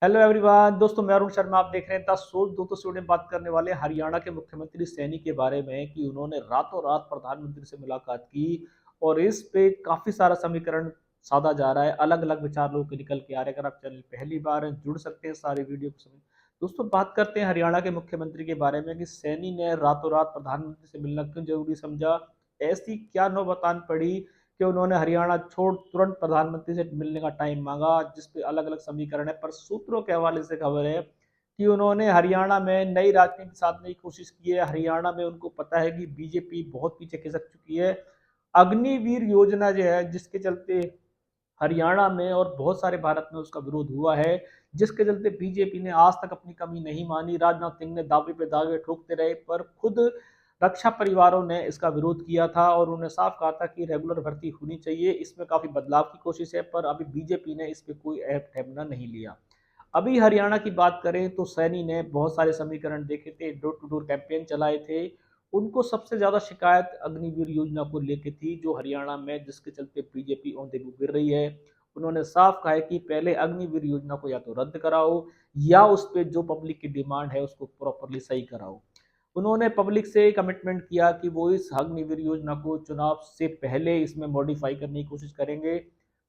Hello everyone दोस्तों, मैं अरुण शर्मा। आप देख रहे हैं द सोच। दोस्तों में बात करने वाले हरियाणा के मुख्यमंत्री सैनी के बारे में कि उन्होंने रातों रात प्रधानमंत्री से मुलाकात की और इस पे काफी सारा समीकरण साधा जा रहा है। अलग अलग विचार लोगों के निकल के आ रहे हैं। अगर आप चैनल पहली बार हैं, जुड़ सकते हैं सारे वीडियो को समय। दोस्तों, बात करते हैं हरियाणा के मुख्यमंत्री के बारे में कि सैनी ने रातों रात प्रधानमंत्री से मिलना क्यों जरूरी समझा। ऐसी क्या नौबतान पड़ी कि उन्होंने हरियाणा छोड़ तुरंत प्रधानमंत्री से मिलने का टाइम मांगा, जिसपे अलग अलग समीकरण है। पर सूत्रों के हवाले से खबर है कि उन्होंने हरियाणा में नई राजनीति साधने की कोशिश की है। हरियाणा में उनको पता है कि बीजेपी बहुत पीछे खिसक चुकी है। अग्निवीर योजना जो है, जिसके चलते हरियाणा में और बहुत सारे भारत में उसका विरोध हुआ है, जिसके चलते बीजेपी ने आज तक अपनी कमी नहीं मानी। राजनाथ सिंह ने दावे पे दावे ठोकते रहे, पर खुद रक्षा परिवारों ने इसका विरोध किया था और उन्होंने साफ कहा था कि रेगुलर भर्ती होनी चाहिए। इसमें काफी बदलाव की कोशिश है, पर अभी बीजेपी ने इस पे कोई ठेमना नहीं लिया। अभी हरियाणा की बात करें तो सैनी ने बहुत सारे समीकरण देखे थे, डोर टू डोर कैंपेन चलाए थे। उनको सबसे ज्यादा शिकायत अग्निवीर योजना को लेकर थी, जो हरियाणा में जिसके चलते बीजेपी औंधे मुंह गिर रही है। उन्होंने साफ कहा है कि पहले अग्निवीर योजना को या तो रद्द कराओ या उस पर जो पब्लिक की डिमांड है उसको प्रॉपरली सही कराओ। उन्होंने पब्लिक से कमिटमेंट किया कि वो इस अग्निवीर योजना को चुनाव से पहले इसमें मॉडिफाई करने की कोशिश करेंगे,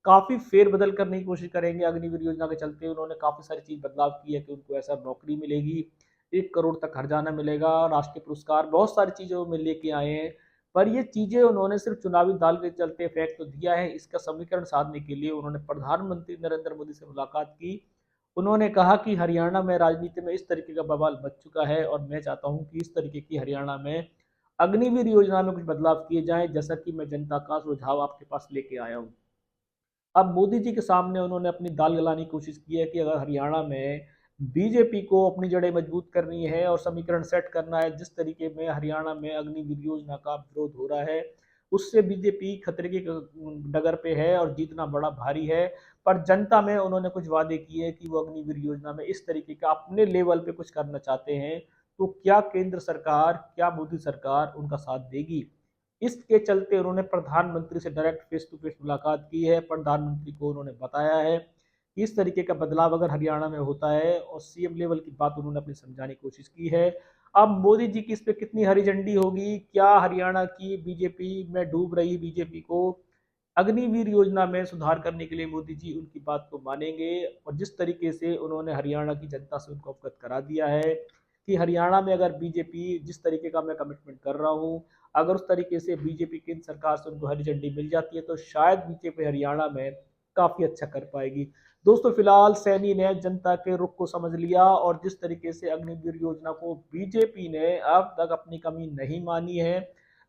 काफी फेरबदल करने की कोशिश करेंगे। अग्निवीर योजना के चलते उन्होंने काफी सारी चीज बदलाव की है कि उनको ऐसा नौकरी मिलेगी, 1 करोड़ तक हर्जाना मिलेगा, राष्ट्रीय पुरस्कार, बहुत सारी चीजें वो लेके आए हैं। पर ये चीजें उन्होंने सिर्फ चुनावी दाल के चलते फैक्ट तो दिया है। इसका समीकरण साधने के लिए उन्होंने प्रधानमंत्री नरेंद्र मोदी से मुलाकात की। उन्होंने कहा कि हरियाणा में राजनीति में इस तरीके का बवाल मच चुका है और मैं चाहता हूं कि इस तरीके की हरियाणा में अग्निवीर योजना में कुछ बदलाव किए जाएं, जैसा कि मैं जनता का सुझाव आपके पास लेके आया हूं। अब मोदी जी के सामने उन्होंने अपनी दाल गलाने की कोशिश की है कि अगर हरियाणा में बीजेपी को अपनी जड़ें मजबूत करनी है और समीकरण सेट करना है, जिस तरीके में हरियाणा में अग्निवीर योजना का विरोध हो रहा है, उससे बीजेपी खतरे की डगर पे है और जीतना बड़ा भारी है। पर जनता में उन्होंने कुछ वादे किए कि वो अग्निवीर योजना में इस तरीके का अपने लेवल पे कुछ करना चाहते हैं। तो क्या केंद्र सरकार, क्या मोदी सरकार उनका साथ देगी? इसके चलते उन्होंने प्रधानमंत्री से डायरेक्ट फेस टू फेस मुलाकात की है। प्रधानमंत्री को उन्होंने बताया है कि इस तरीके का बदलाव अगर हरियाणा में होता है, और सीएम लेवल की बात उन्होंने अपनी समझाने की कोशिश की है। अब मोदी जी की इस पे कितनी हरी झंडी होगी, क्या हरियाणा की बीजेपी में डूब रही बीजेपी को अग्निवीर योजना में सुधार करने के लिए मोदी जी उनकी बात को मानेंगे? और जिस तरीके से उन्होंने हरियाणा की जनता से उनको अवगत करा दिया है कि हरियाणा में अगर बीजेपी जिस तरीके का मैं कमिटमेंट कर रहा हूं, अगर उस तरीके से बीजेपी केंद्र सरकार से उनको हरी झंडी मिल जाती है, तो शायद बीजेपी हरियाणा में काफी अच्छा कर पाएगी। दोस्तों, फिलहाल सैनी ने जनता के रुख को समझ लिया और जिस तरीके से अग्निवीर योजना को बीजेपी ने अब तक अपनी कमी नहीं मानी है।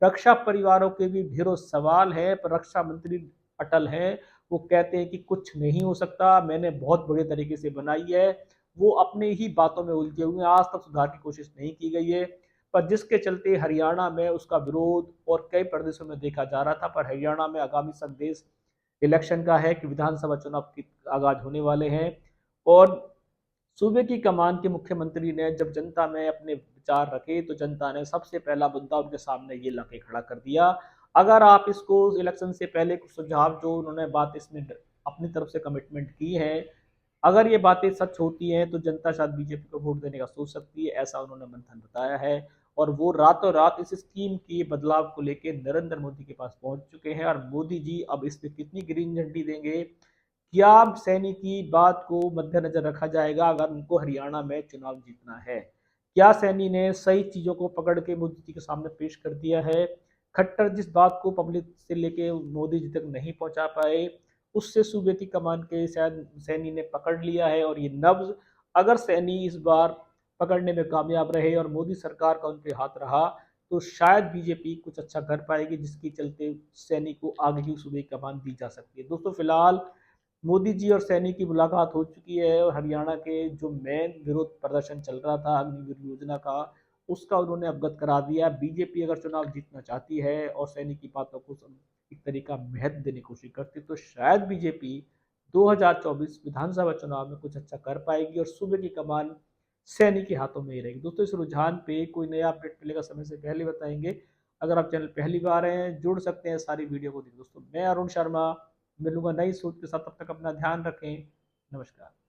रक्षा परिवारों के भी ढेरों सवाल है, पर रक्षा मंत्री अटल हैं। वो कहते हैं कि कुछ नहीं हो सकता, मैंने बहुत बड़े तरीके से बनाई है। वो अपने ही बातों में उलझे हुए हैं, आज तक सुधार की कोशिश नहीं की गई है। पर जिसके चलते हरियाणा में उसका विरोध और कई प्रदेशों में देखा जा रहा था। पर हरियाणा में आगामी संदेश इलेक्शन का है कि विधानसभा चुनाव की आगाज होने वाले हैं, और सूबे की कमान के मुख्यमंत्री ने जब जनता में अपने विचार रखे, तो जनता ने सबसे पहला मुद्दा उनके सामने ये लाके खड़ा कर दिया। अगर आप इसको इलेक्शन से पहले कुछ सुझाव जो उन्होंने बात इसमें अपनी तरफ से कमिटमेंट की है, अगर ये बातें सच होती हैं, तो जनता शायद बीजेपी को वोट देने का सोच सकती है, ऐसा उन्होंने मंथन बताया है। और वो रातों रात इस स्कीम की बदलाव को लेकर नरेंद्र मोदी के पास पहुंच चुके हैं, और मोदी जी अब इस पे कितनी ग्रीन झंडी देंगे, क्या सैनी की बात को मद्देनजर रखा जाएगा अगर उनको हरियाणा में चुनाव जीतना है? क्या सैनी ने सही चीजों को पकड़ के मोदी जी के सामने पेश कर दिया है? खट्टर जिस बात को पब्लिक से लेके मोदी जी तक नहीं पहुंचा पाए, उससे सूबे की कमान के शायद सैनी ने पकड़ लिया है। और ये नब्ज अगर सैनी इस बार पकड़ने में कामयाब रहे और मोदी सरकार का उनके हाथ रहा, तो शायद बीजेपी कुछ अच्छा कर पाएगी, जिसके चलते सैनी को आगे की सूबे की कमान दी जा सकती है। दोस्तों, फिलहाल मोदी जी और सैनी की मुलाकात हो चुकी है और हरियाणा के जो मेन विरोध प्रदर्शन चल रहा था अग्निवीर योजना का, उसका उन्होंने अवगत करा दिया। बीजेपी अगर चुनाव जीतना चाहती है और सैनी की बातों को एक तरीका महत्व देने की कोशिश करती, तो शायद बीजेपी 2024 विधानसभा चुनाव में कुछ अच्छा कर पाएगी और सूबे की कमान सैनी के हाथों में ही रहेगी। दोस्तों, इस रुझान पे कोई नया अपडेट मिलेगा समय से पहले बताएंगे। अगर आप चैनल पहली बार हैं, जुड़ सकते हैं सारी वीडियो को देखिए। दोस्तों, मैं अरुण शर्मा मिलूंगा नई सोच के साथ, तब तक अपना ध्यान रखें। नमस्कार।